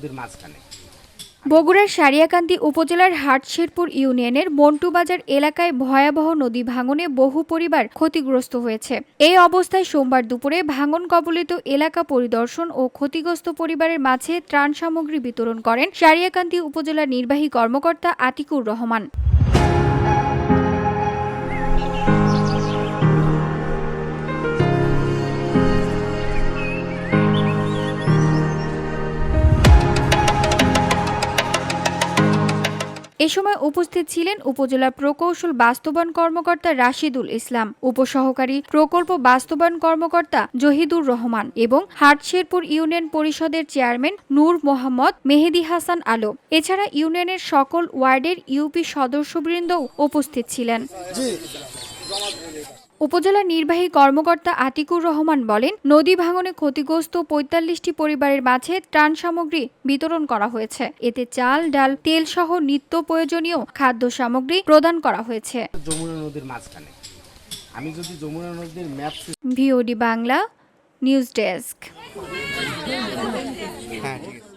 নদীর মাঝখানে। বগুড়ার সারিয়াকান্দি উপজেলার হাটশেরপুর ইউনিয়নের মন্টুবাজার এলাকায় ভয়াবহ নদী ভাঙনে বহু পরিবার ক্ষতিগ্রস্ত হয়েছে। এই অবস্থায় সোমবার দুপুরে ভাঙন কবলিত এলাকা পরিদর্শন ও ক্ষতিগ্রস্ত পরিবারের মাঝে ত্রাণ সামগ্রী বিতরণ করেন সারিয়াকান্দি উপজেলা নির্বাহী কর্মকর্তা আতিকুর রহমান। এ সময় উপস্থিত ছিলেন উপজেলা প্রকৌশল বাস্তবায়ন কর্মকর্তা রাশিদুল ইসলাম, উপসহকারী প্রকল্প বাস্তবায়ন কর্মকর্তা জহিদুর রহমান এবং হাটশেরপুর ইউনিয়ন পরিষদের চেয়ারম্যান নূর মোহাম্মদ মেহেদী হাসান আলো। এছাড়া ইউনিয়নের সকল ওয়ার্ডের ইউপি সদস্যবৃন্দও উপস্থিত ছিলেন। উপজেলা নির্বাহী কর্মকর্তা আতিকুর রহমান বলেন, নদী ভাঙনে ক্ষতিগ্রস্ত ৪৫টি পরিবারের মাঝে ত্রাণ সামগ্রী বিতরণ করা হয়েছে। এতে চাল, ডাল, তেল সহ নিত্য প্রয়োজনীয় খাদ্য সামগ্রী প্রদান করা হয়েছে। যমুনা নদীর মাঝখানে আমি যদি যমুনা নদীর map VOD Bangla news desk. হ্যাঁ ঠিক আছে।